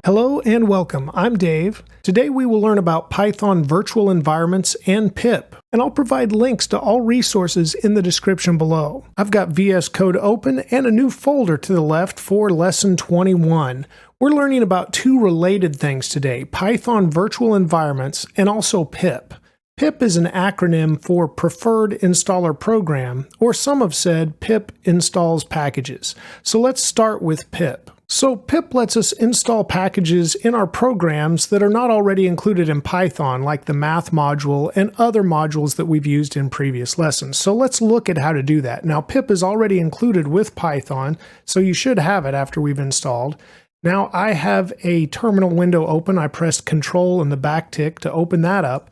Hello and welcome. I'm Dave. Today we will learn about Python virtual environments and pip, and I'll provide links to all resources in the description below. I've got VS Code open and a new folder to the left for Lesson 21. We're learning about two related things today, Python virtual environments and also pip. Pip is an acronym for Preferred Installer Program, or some have said pip installs packages. So let's start with pip. So pip lets us install packages in our programs that are not already included in Python, like the math module and other modules that we've used in previous lessons. So let's look at how to do that. Now pip is already included with Python, so you should have it after we've installed. Now I have a terminal window open. I pressed Control and the back tick to open that up.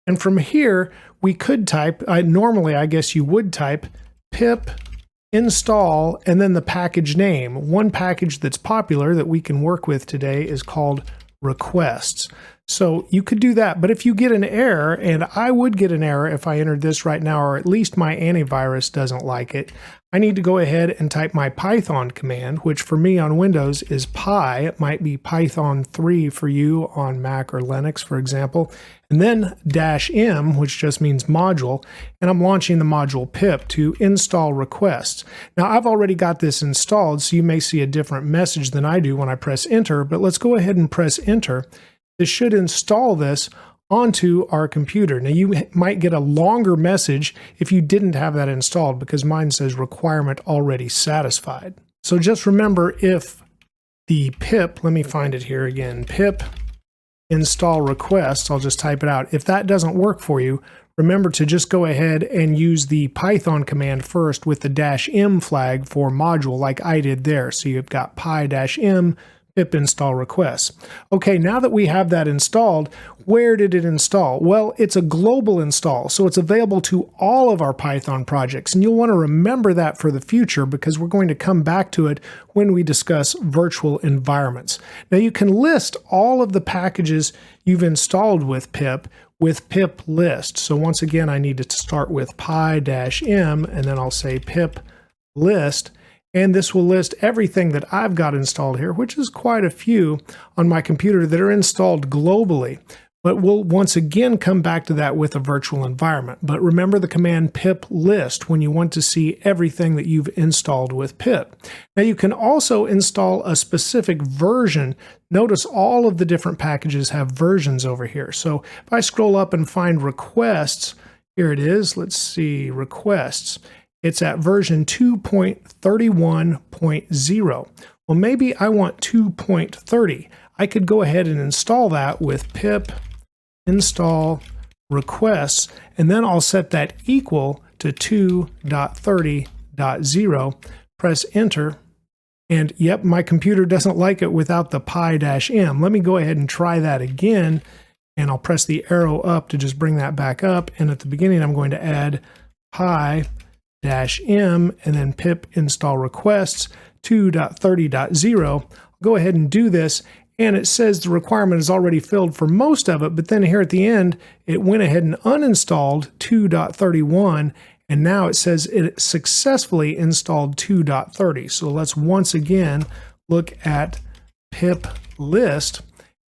And from here, we could type, normally I guess you would type pip install and then the package name. One package that's popular that we can work with today is called requests. So you could do that, but if you get an error, and I would get an error if I entered this right now, or at least my antivirus doesn't like it, I need to go ahead and type my Python command, which for me on Windows is Py. It might be Python 3 for you on Mac or Linux, for example, and then -m, which just means module, and I'm launching the module pip to install requests. Now I've already got this installed, so you may see a different message than I do when I press enter, but let's go ahead and press enter. This should install this onto our computer. Now you might get a longer message if you didn't have that installed, because mine says requirement already satisfied. So just remember, if the pip, let me find it here again, pip install request, I'll just type it out. If that doesn't work for you, remember to just go ahead and use the Python command first with the -m flag for module like I did there. So you've got py-m pip install requests. Okay, now that we have that installed, where did it install? Well, it's a global install, so it's available to all of our Python projects, and you'll want to remember that for the future because we're going to come back to it when we discuss virtual environments. Now you can list all of the packages you've installed with pip list. So once again, I need to start with py-m, and then I'll say pip list. And this will list everything that I've got installed here, which is quite a few on my computer that are installed globally. But we'll once again come back to that with a virtual environment. But remember the command pip list when you want to see everything that you've installed with pip. Now you can also install a specific version. Notice all of the different packages have versions over here. So if I scroll up and find requests, here it is. Let's see, requests. It's at version 2.31.0. Well, maybe I want 2.30. I could go ahead and install that with pip install requests, and then I'll set that equal to 2.30.0. Press enter, and yep, my computer doesn't like it without the py-m. Let me go ahead and try that again, and I'll press the arrow up to just bring that back up, and at the beginning I'm going to add py-m and then pip install requests 2.30.0. I'll go ahead and do this, and it says the requirement is already filled for most of it, but then here at the end it went ahead and uninstalled 2.31, and now it says it successfully installed 2.30. So let's once again look at pip list,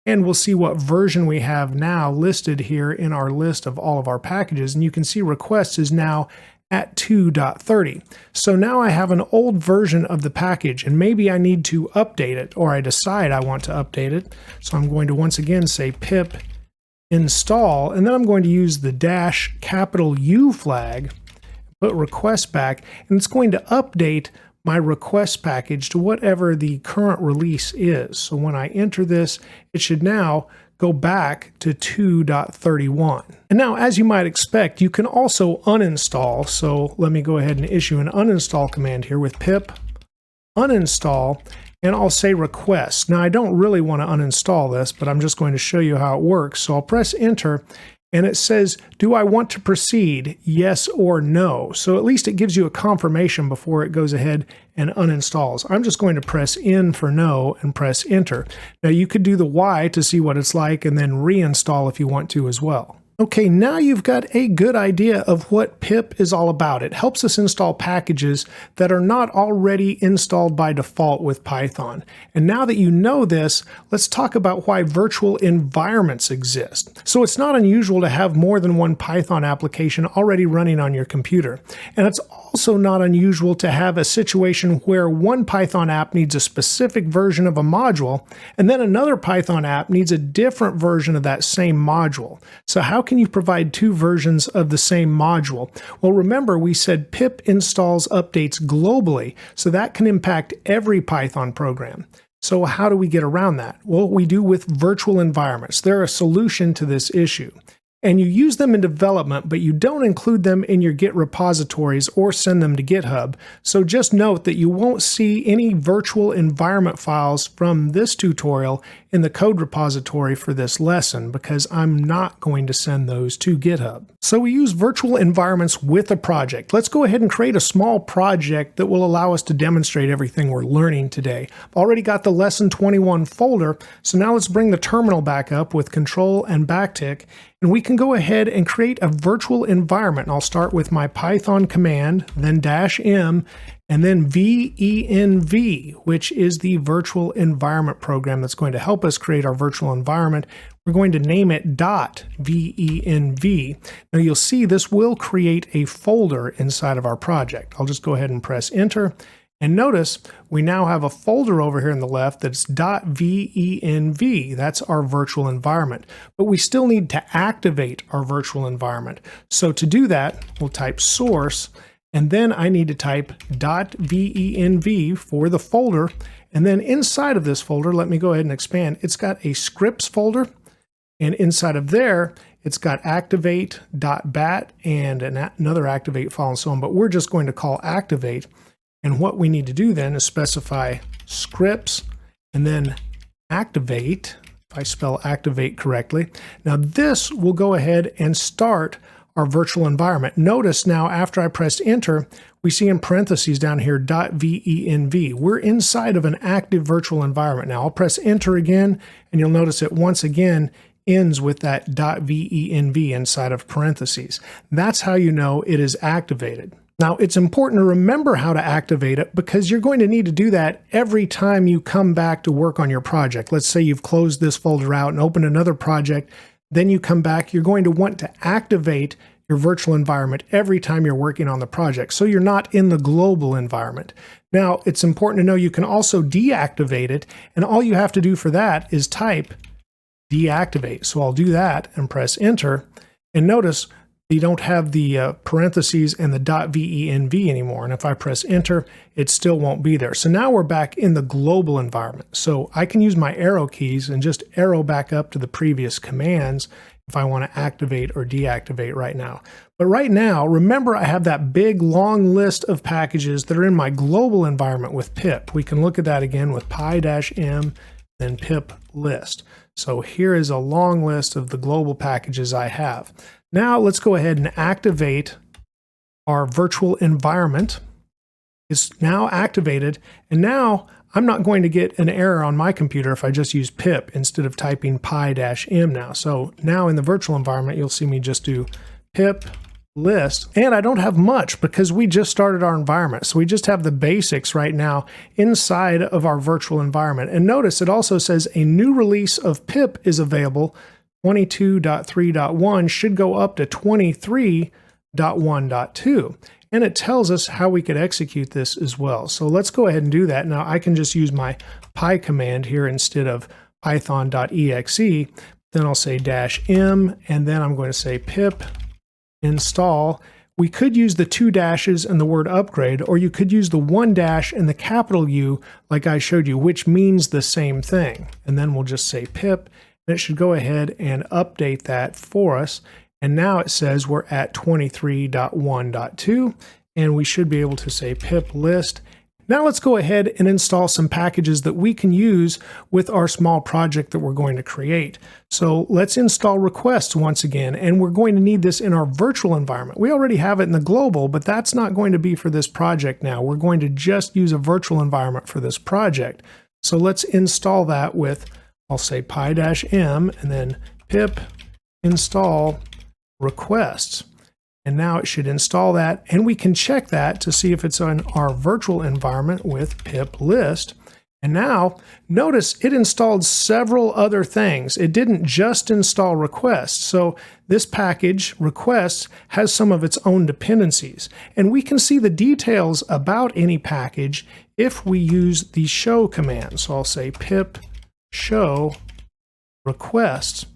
and we'll see what version we have now listed here in our list of all of our packages, and you can see requests is now at 2.30. So now I have an old version of the package, and maybe I need to update it, or I decide I want to update it. So I'm going to once again say pip install, and then I'm going to use the -U flag, put request back, and it's going to update my request package to whatever the current release is. So when I enter this, it should now go back to 2.31. And now, as you might expect, you can also uninstall. So let me go ahead and issue an uninstall command here with pip uninstall, and I'll say request. Now I don't really want to uninstall this, but I'm just going to show you how it works. So I'll press enter, and it says, do I want to proceed, yes or no? So at least it gives you a confirmation before it goes ahead and uninstalls. I'm just going to press N for no and press enter. Now you could do the Y to see what it's like and then reinstall if you want to as well. Okay, now you've got a good idea of what pip is all about. It helps us install packages that are not already installed by default with Python. And now that you know this, let's talk about why virtual environments exist. So it's not unusual to have more than one Python application already running on your computer. And it's also not unusual to have a situation where one Python app needs a specific version of a module, and then another Python app needs a different version of that same module. So how can you provide two versions of the same module? Well, remember we said pip installs updates globally, so that can impact every Python program. So how do we get around that? Well, we do with virtual environments. They're a solution to this issue. And you use them in development, but you don't include them in your Git repositories or send them to GitHub. So just note that you won't see any virtual environment files from this tutorial in the code repository for this lesson because I'm not going to send those to GitHub. So we use virtual environments with a project. Let's go ahead and create a small project that will allow us to demonstrate everything we're learning today. I've already got the lesson 21 folder, so now let's bring the terminal back up with Control and backtick. And we can go ahead and create a virtual environment. And I'll start with my Python command, then -m, and then venv, which is the virtual environment program that's going to help us create our virtual environment. We're going to name it .venv. Now you'll see this will create a folder inside of our project. I'll just go ahead and press enter. And notice we now have a folder over here on the left that's .venv. That's our virtual environment. But we still need to activate our virtual environment. So to do that, we'll type source, and then I need to type .venv for the folder. And then inside of this folder, let me go ahead and expand. It's got a scripts folder, and inside of there, it's got activate.bat and another activate file and so on. But we're just going to call activate. And what we need to do then is specify scripts and then activate, if I spell activate correctly. Now this will go ahead and start our virtual environment. Notice now after I pressed enter, we see in parentheses down here .venv. We're inside of an active virtual environment. Now I'll press enter again, and you'll notice it once again ends with that .venv inside of parentheses. That's how you know it is activated. Now, it's important to remember how to activate it because you're going to need to do that every time you come back to work on your project. Let's say you've closed this folder out and opened another project, then you come back, you're going to want to activate your virtual environment every time you're working on the project, so you're not in the global environment. Now, it's important to know you can also deactivate it, and all you have to do for that is type deactivate. So I'll do that and press enter, and notice you don't have the parentheses and the .venv anymore. And if I press enter, it still won't be there. So now we're back in the global environment. So I can use my arrow keys and just arrow back up to the previous commands if I want to activate or deactivate right now. But right now, remember I have that big long list of packages that are in my global environment with pip. We can look at that again with py-m, then pip list. So here is a long list of the global packages I have. Now let's go ahead and activate our virtual environment. It's now activated, and now I'm not going to get an error on my computer if I just use pip instead of typing py-m now. So now in the virtual environment, you'll see me just do pip list, and I don't have much because we just started our environment. So we just have the basics right now inside of our virtual environment. And notice it also says a new release of pip is available. 22.3.1 should go up to 23.1.2. And it tells us how we could execute this as well. So let's go ahead and do that. Now I can just use my py command here instead of python.exe. Then I'll say -m, and then I'm going to say pip install. We could use the 2 dashes and the word upgrade, or you could use the 1 dash and the capital U like I showed you, which means the same thing. And then we'll just say pip. It should go ahead and update that for us. And now it says we're at 23.1.2, and we should be able to say pip list. Now let's go ahead and install some packages that we can use with our small project that we're going to create. So let's install requests once again, and we're going to need this in our virtual environment. We already have it in the global, but that's not going to be for this project now. We're going to just use a virtual environment for this project. So let's install that with, I'll say py-m and then pip install requests. And now it should install that, and we can check that to see if it's on our virtual environment with pip list. And now notice it installed several other things. It didn't just install requests. So this package requests has some of its own dependencies, and we can see the details about any package if we use the show command. So I'll say pip show requests.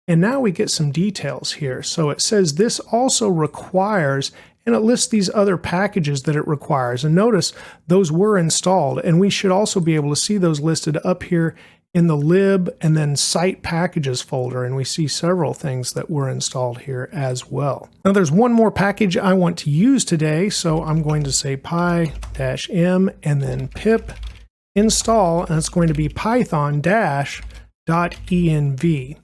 And now we get some details here. So it says this also requires, and it lists these other packages that it requires. And notice those were installed, and we should also be able to see those listed up here in the lib and then site packages folder. And we see several things that were installed here as well. Now there's one more package I want to use today. So I'm going to say py-m and then pip install, and it's going to be python-.env.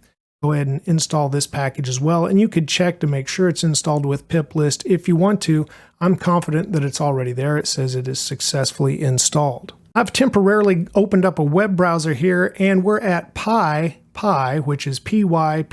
Go ahead and install this package as well, and you could check to make sure it's installed with pip list if you want to. I'm confident that it's already there. It says it is successfully installed. I've temporarily opened up a web browser here, and we're at PyPI, which is pypi.org,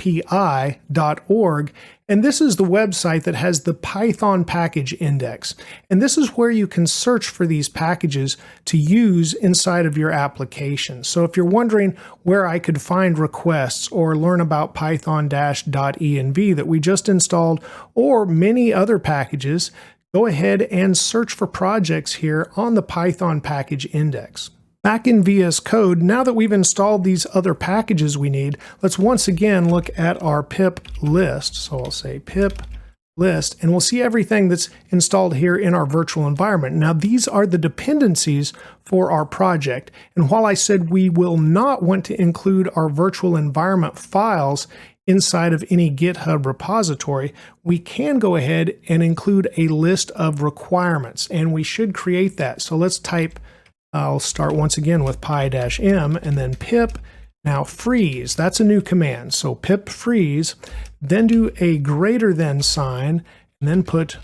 and this is the website that has the Python package index. And this is where you can search for these packages to use inside of your application. So if you're wondering where I could find requests or learn about python-.env that we just installed, or many other packages, go ahead and search for projects here on the Python package index. Back in VS Code, now that we've installed these other packages we need, let's once again look at our pip list. So I'll say pip list, and we'll see everything that's installed here in our virtual environment. Now these are the dependencies for our project. And while I said we will not want to include our virtual environment files inside of any GitHub repository, we can go ahead and include a list of requirements, and we should create that. So let's type, I'll start once again with py-m and then pip, now freeze, that's a new command. So pip freeze, then do a greater than sign, and then put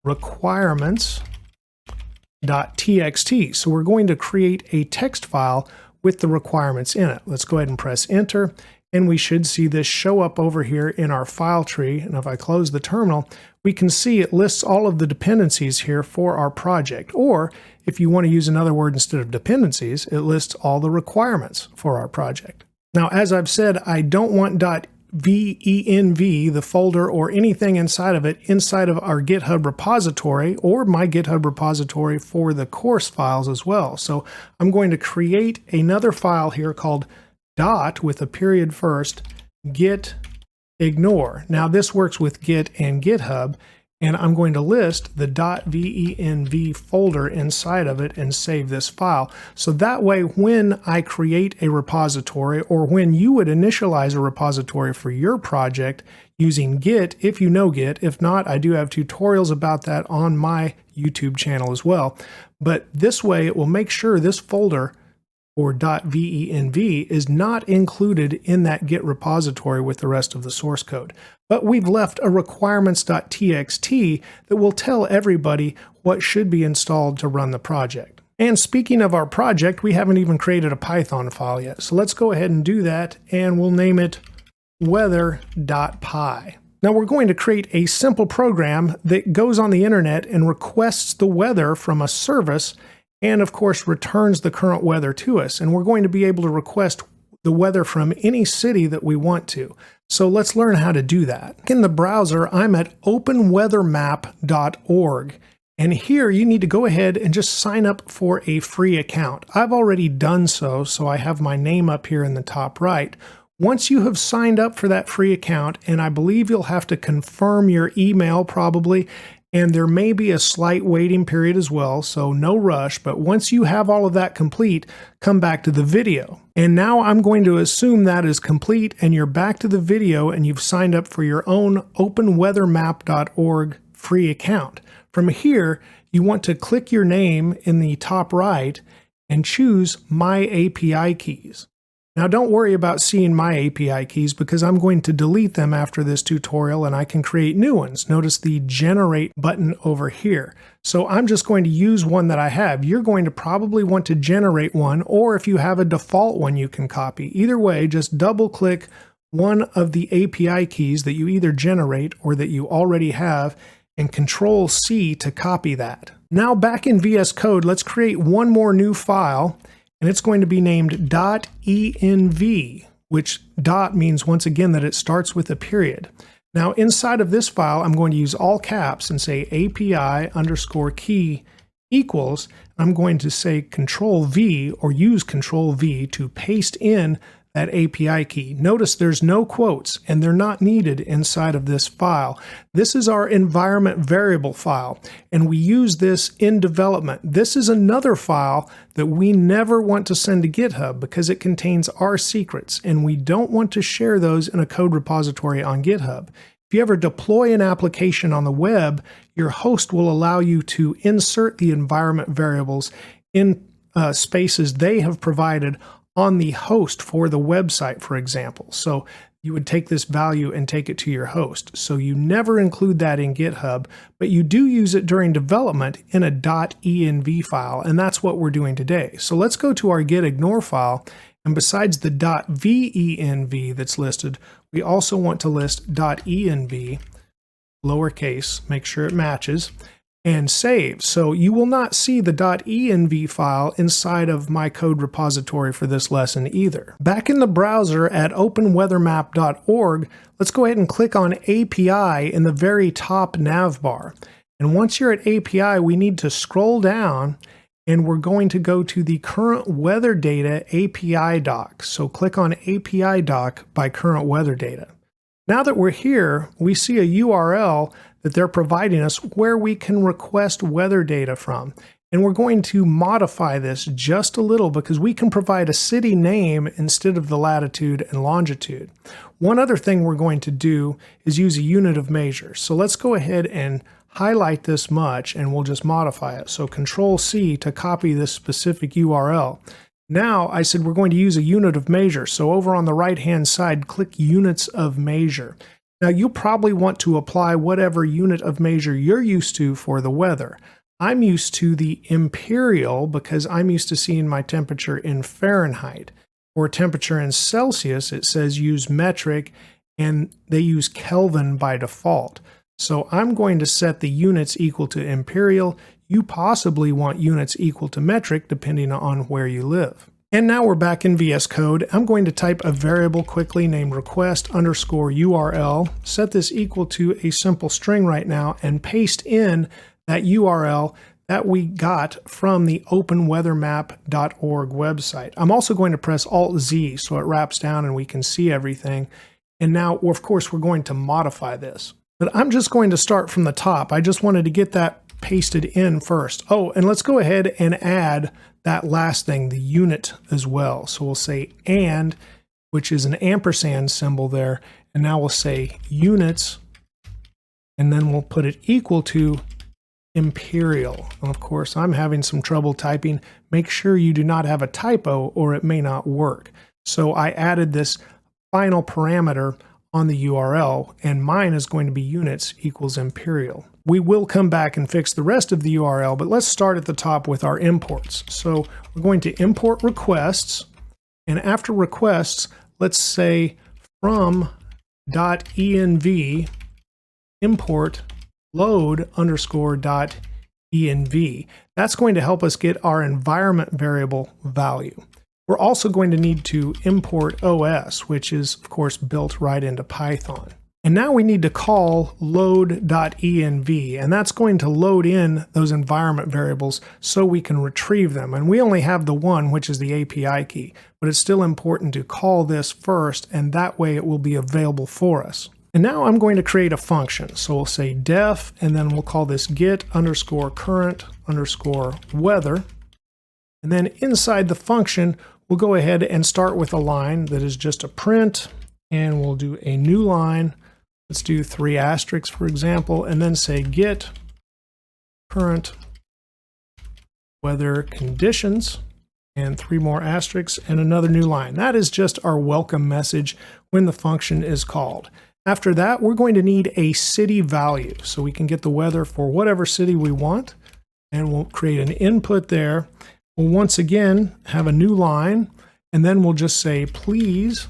requirements.txt. So we're going to create a text file with the requirements in it. Let's go ahead and press enter, and we should see this show up over here in our file tree. And if I close the terminal, we can see it lists all of the dependencies here for our project. Or if you want to use another word instead of dependencies, it lists all the requirements for our project. Now, as I've said, I don't want .venv, the folder, or anything inside of it inside of our GitHub repository or my GitHub repository for the course files as well. So I'm going to create another file here called dot with a period first, gitignore. Now this works with Git and GitHub, and I'm going to list the .venv folder inside of it and save this file. So that way, when I create a repository, or when you would initialize a repository for your project using Git, if you know Git, if not, I do have tutorials about that on my YouTube channel as well. But this way, it will make sure this folder or .venv is not included in that Git repository with the rest of the source code. But we've left a requirements.txt that will tell everybody what should be installed to run the project. And speaking of our project, we haven't even created a Python file yet. So let's go ahead and do that, and we'll name it weather.py. Now we're going to create a simple program that goes on the internet and requests the weather from a service, and of course returns the current weather to us. And we're going to be able to request the weather from any city that we want to. So let's learn how to do that. In the browser, I'm at openweathermap.org. And here you need to go ahead and just sign up for a free account. I've already done so, so I have my name up here in the top right. Once you have signed up for that free account, and I believe you'll have to confirm your email probably, and there may be a slight waiting period as well, so no rush, but once you have all of that complete, come back to the video. And now I'm going to assume that is complete and you're back to the video and you've signed up for your own openweathermap.org free account. From here, you want to click your name in the top right and choose My API Keys. Now don't worry about seeing my API keys because I'm going to delete them after this tutorial and I can create new ones. Notice the generate button over here. So I'm just going to use one that I have. You're going to probably want to generate one, or if you have a default one you can copy. Either way, just double click one of the API keys that you either generate or that you already have, and Control C to copy that. Now back in VS Code, let's create one more new file, and it's going to be named .env, which dot means once again that it starts with a period. Now inside of this file, I'm going to use all caps and say API_key equals. I'm going to say Control V or use Control V to paste in that API key. Notice there's no quotes and they're not needed inside of this file. This is our environment variable file, and we use this in development. This is another file that we never want to send to GitHub because it contains our secrets, and we don't want to share those in a code repository on GitHub. If you ever deploy an application on the web, your host will allow you to insert the environment variables in spaces they have provided on the host for the website, for example. So you would take this value and take it to your host. So you never include that in GitHub, but you do use it during development in a .env file, and that's what we're doing today. So let's go to our gitignore file, and besides the .venv that's listed, we also want to list .env, lowercase, make sure it matches, and save. So you will not see the .env file inside of my code repository for this lesson either. Back in the browser at openweathermap.org, let's go ahead and click on API in the very top navbar. And once you're at API, we need to scroll down, and we're going to go to the current weather data API doc. So click on API doc by current weather data. Now that we're here, we see a URL that they're providing us where we can request weather data from. And we're going to modify this just a little because we can provide a city name instead of the latitude and longitude. One other thing we're going to do is use a unit of measure. So let's go ahead and highlight this much and we'll just modify it. So Control C to copy this specific URL. Now I said we're going to use a unit of measure. So over on the right hand side, click units of measure. Now you'll probably want to apply whatever unit of measure you're used to for the weather. I'm used to the imperial because I'm used to seeing my temperature in Fahrenheit. For temperature in Celsius, it says use metric, and they use Kelvin by default. So I'm going to set the units equal to imperial. You possibly want units equal to metric depending on where you live. And now we're back in VS Code. I'm going to type a variable quickly named request_URL, set this equal to a simple string right now, and paste in that URL that we got from the openweathermap.org website. I'm also going to press Alt-Z so it wraps down and we can see everything. And now, of course, we're going to modify this. But I'm just going to start from the top. I just wanted to get that pasted in first. Oh, and let's go ahead and add that last thing, the unit as well. So we'll say and, which is an ampersand symbol there, and now we'll say units, and then we'll put it equal to imperial. And of course, I'm having some trouble typing. Make sure you do not have a typo or it may not work. So I added this final parameter on the URL, and mine is going to be units equals imperial. We will come back and fix the rest of the URL, but let's start at the top with our imports. So we're going to import requests, and after requests, let's say from .env import load_.env. That's going to help us get our environment variable value. We're also going to need to import OS, which is, of course, built right into Python. And now we need to call load.env, and that's going to load in those environment variables so we can retrieve them. And we only have the one, which is the API key, but it's still important to call this first, and that way it will be available for us. And now I'm going to create a function. So we'll say def, and then we'll call this get_current_weather. And then inside the function, we'll go ahead and start with a line that is just a print, and we'll do a new line. Let's do 3 asterisks, for example, and then say get current weather conditions, and 3 more asterisks, and another new line. That is just our welcome message when the function is called. After that, we're going to need a city value, so we can get the weather for whatever city we want, and we'll create an input there. We'll once again have a new line, and then we'll just say, please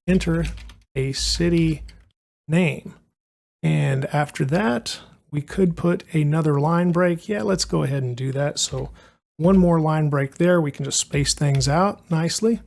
enter a city name. And after that, we could put another line break. Yeah, let's go ahead and do that. So one more line break there. We can just space things out nicely.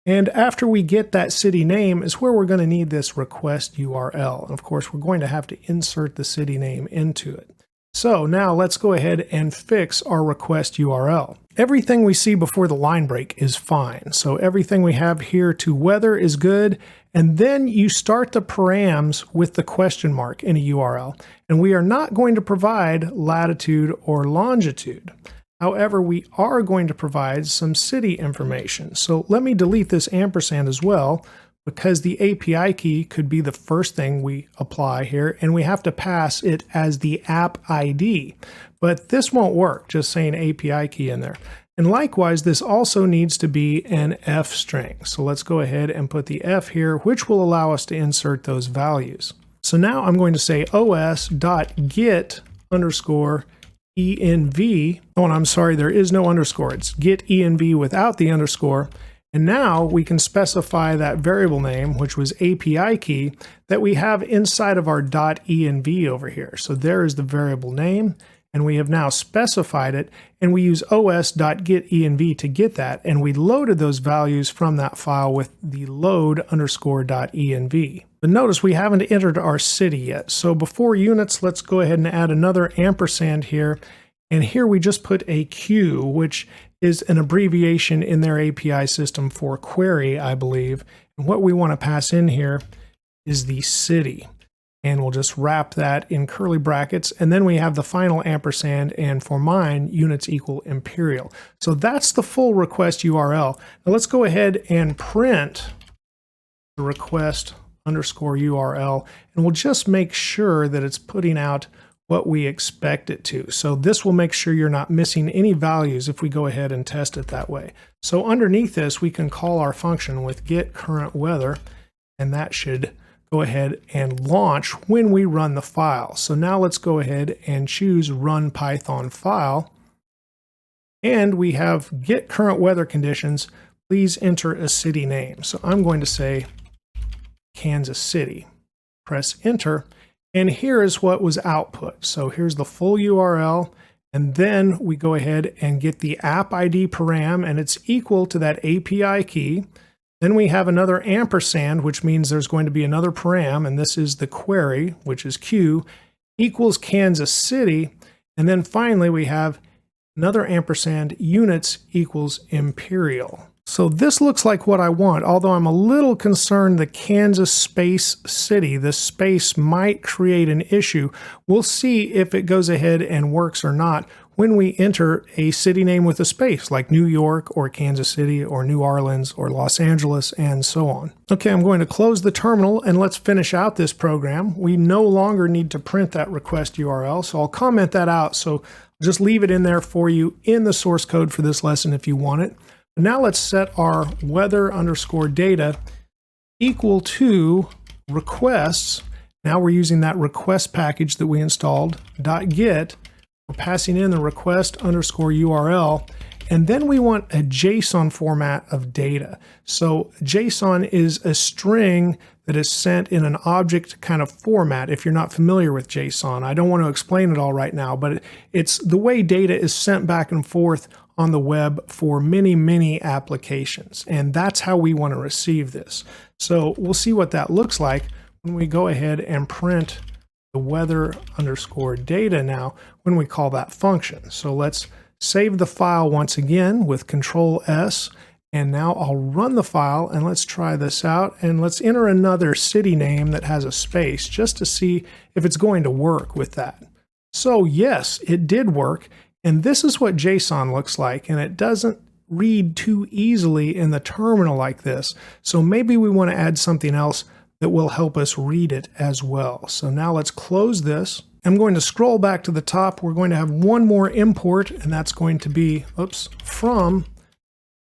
And after we get that city name is where we're going to need this request URL. And of course, we're going to have to insert the city name into it. So now let's go ahead and fix our request URL. Everything we see before the line break is fine. So everything we have here to weather is good. And then you start the params with the question mark in a URL. And we are not going to provide latitude or longitude. However, we are going to provide some city information. So let me delete this ampersand as well, because the API key could be the first thing we apply here, and we have to pass it as the app ID. But this won't work, just saying API key in there. And likewise, this also needs to be an F string. So let's go ahead and put the F here, which will allow us to insert those values. So now I'm going to say os.get_env. Oh, and I'm sorry, there is no underscore. It's get_env without the underscore. And now we can specify that variable name, which was API key, that we have inside of our .env over here. So there is the variable name, and we have now specified it, and we use os.getEnv to get that, and we loaded those values from that file with the load_.env. But notice we haven't entered our city yet. So before units, let's go ahead and add another ampersand here. And here we just put a Q, which is an abbreviation in their API system for query, I believe. And what we want to pass in here is the city. And we'll just wrap that in curly brackets. And then we have the final ampersand. And for mine, units equal imperial. So that's the full request URL. Now let's go ahead and print the request underscore URL. And we'll just make sure that it's putting out what we expect it to. So this will make sure you're not missing any values if we go ahead and test it that way. So underneath this, we can call our function with get current weather, and that should go ahead and launch when we run the file. So now let's go ahead and choose run Python file. And we have get current weather conditions. Please enter a city name. So I'm going to say Kansas City. Press enter. And here is what was output. So here's the full URL, and then we go ahead and get the app ID param, and it's equal to that API key. Then we have another ampersand, which means there's going to be another param, and this is the query, which is Q, equals Kansas City. And then finally we have another ampersand, units equals imperial. So this looks like what I want, although I'm a little concerned the Kansas space city, this space might create an issue. We'll see if it goes ahead and works or not when we enter a city name with a space, like New York or Kansas City or New Orleans or Los Angeles and so on. Okay, I'm going to close the terminal and let's finish out this program. We no longer need to print that request URL, so I'll comment that out. So just leave it in there for you in the source code for this lesson if you want it. Now let's set our weather underscore data equal to requests. Now we're using that request package that we installed, .get. We're passing in the request underscore URL, and then we want a JSON format of data. So JSON is a string that is sent in an object kind of format. If you're not familiar with JSON, I don't want to explain it all right now, but it's the way data is sent back and forth on the web for many, many applications. And that's how we want to receive this. So we'll see what that looks like when we go ahead and print the weather underscore data now when we call that function. So let's save the file once again with Control S. And now I'll run the file and let's try this out. And let's enter another city name that has a space just to see if it's going to work with that. So yes, it did work. And this is what JSON looks like, and it doesn't read too easily in the terminal like this. So maybe we want to add something else that will help us read it as well. So now let's close this. I'm going to scroll back to the top. We're going to have one more import, and that's going to be, from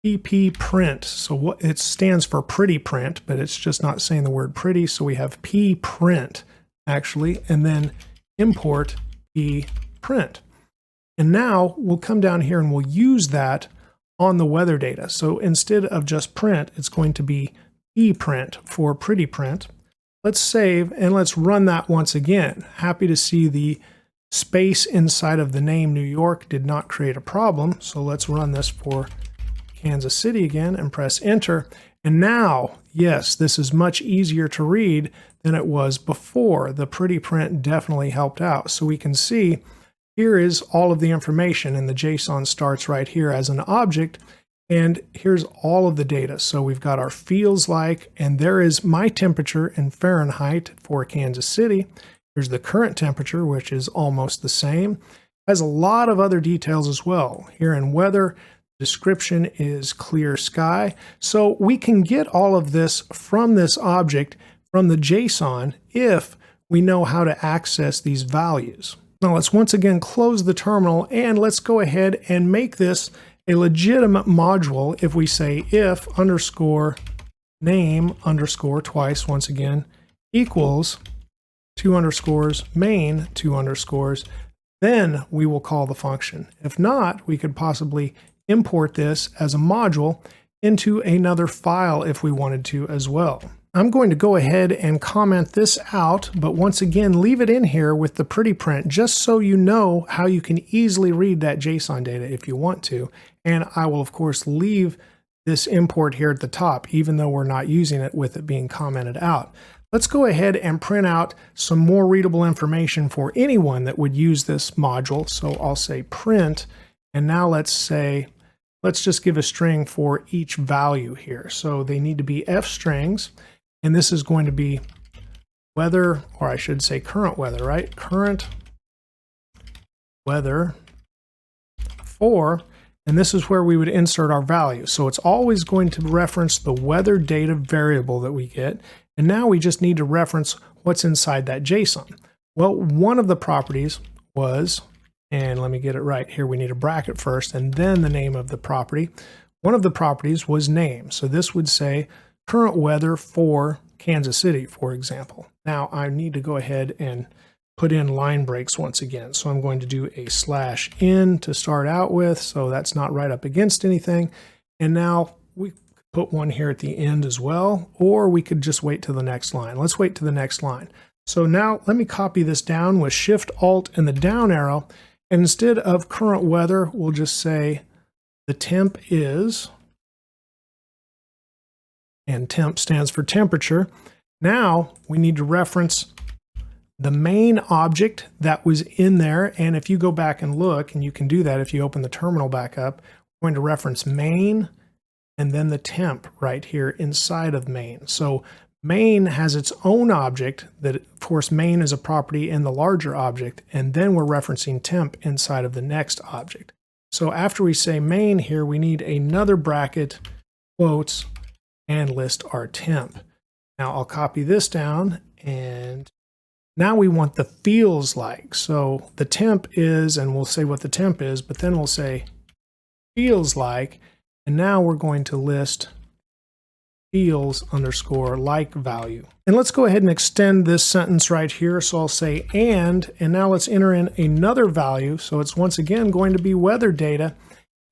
pp_print. So what it stands for pretty print, but it's just not saying the word pretty. So we have pprint actually, and then import pprint. And now we'll come down here and we'll use that on the weather data. So instead of just print, it's going to be print for pretty print. Let's save and let's run that once again. Happy to see the space inside of the name New York did not create a problem. So let's run this for Kansas City again and press enter. And now, yes, this is much easier to read than it was before. The pretty print definitely helped out. So we can see here is all of the information, and the JSON starts right here as an object. And here's all of the data. So we've got our feels like, and there is my temperature in Fahrenheit for Kansas City. Here's the current temperature, which is almost the same. Has a lot of other details as well. Here in weather, description is clear sky. So we can get all of this from this object, from the JSON, if we know how to access these values. Now let's once again close the terminal and let's go ahead and make this a legitimate module. If we say if underscore name underscore twice once again equals 2 underscores main 2 underscores, then we will call the function. If not, we could possibly import this as a module into another file if we wanted to as well. I'm going to go ahead and comment this out, but once again, leave it in here with the pretty print just so you know how you can easily read that JSON data if you want to. And I will, of course, leave this import here at the top, even though we're not using it with it being commented out. Let's go ahead and print out some more readable information for anyone that would use this module. So I'll say print, and now let's just give a string for each value here. So they need to be F strings. And this is going to be weather, or I should say current weather, right? Current weather for, and this is where we would insert our value. So it's always going to reference the weather data variable that we get. And now we just need to reference what's inside that JSON. Well, one of the properties was, and let me get it right here, we need a bracket first and then the name of the property. One of the properties was name. So this would say current weather for Kansas City, for example. Now I need to go ahead and put in line breaks once again. So I'm going to do a /n to start out with, so that's not right up against anything. And now we put one here at the end as well, or we could just wait to the next line. Let's wait to the next line. So now let me copy this down with Shift Alt and the down arrow. And instead of current weather, we'll just say the temp is, and temp stands for temperature. Now we need to reference the main object that was in there. And if you go back and look, and you can do that if you open the terminal back up, we're going to reference main and then the temp right here inside of main. So main has its own object that, of course, main is a property in the larger object. And then we're referencing temp inside of the next object. So after we say main here, we need another bracket, quotes, and list our temp. Now I'll copy this down, and now we want the feels like. So the temp is, and we'll say what the temp is, but then we'll say feels like, and now we're going to list feels underscore like value. And let's go ahead and extend this sentence right here. So I'll say and now let's enter in another value. So it's once again going to be weather data,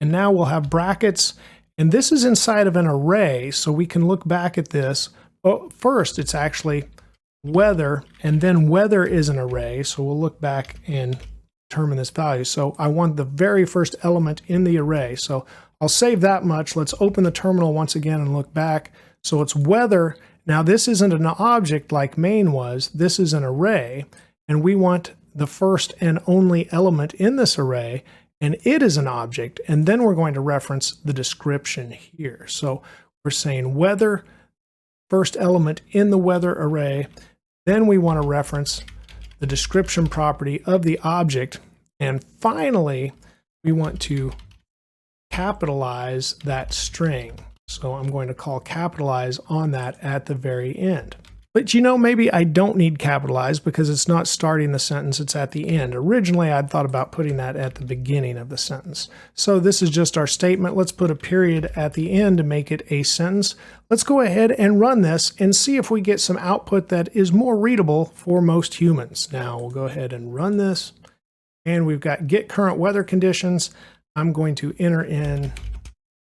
and now we'll have brackets. And this is inside of an array, so we can look back at this. Well, first, it's actually weather, and then weather is an array, so we'll look back and determine this value. So I want the very first element in the array. So I'll save that much. Let's open the terminal once again and look back. So it's weather. Now this isn't an object like main was. This is an array, and we want the first and only element in this array, and it is an object, and then we're going to reference the description here. So we're saying weather, first element in the weather array, then we want to reference the description property of the object, and finally we want to capitalize that string. So I'm going to call capitalize on that at the very end. But you know, maybe I don't need capitalize because it's not starting the sentence, it's at the end. Originally, I'd thought about putting that at the beginning of the sentence. So this is just our statement. Let's put a period at the end to make it a sentence. Let's go ahead and run this and see if we get some output that is more readable for most humans. Now we'll go ahead and run this, and we've got get current weather conditions. I'm going to enter in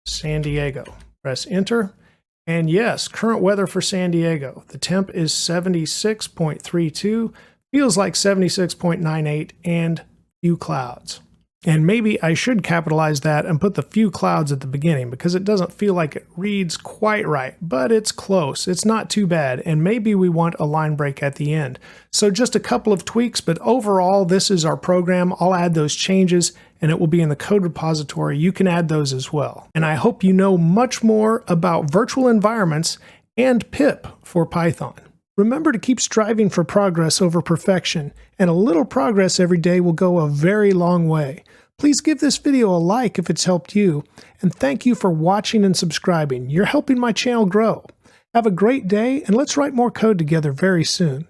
San Diego. Press enter. And yes, current weather for San Diego. The temp is 76.32, feels like 76.98, and few clouds. And maybe I should capitalize that and put the few clouds at the beginning because it doesn't feel like it reads quite right, but it's close. It's not too bad, and maybe we want a line break at the end. So just a couple of tweaks, but overall, this is our program. I'll add those changes, and it will be in the code repository. You can add those as well. And I hope you know much more about virtual environments and pip for Python. Remember to keep striving for progress over perfection, and a little progress every day will go a very long way. Please give this video a like if it's helped you, and thank you for watching and subscribing. You're helping my channel grow. Have a great day, and let's write more code together very soon.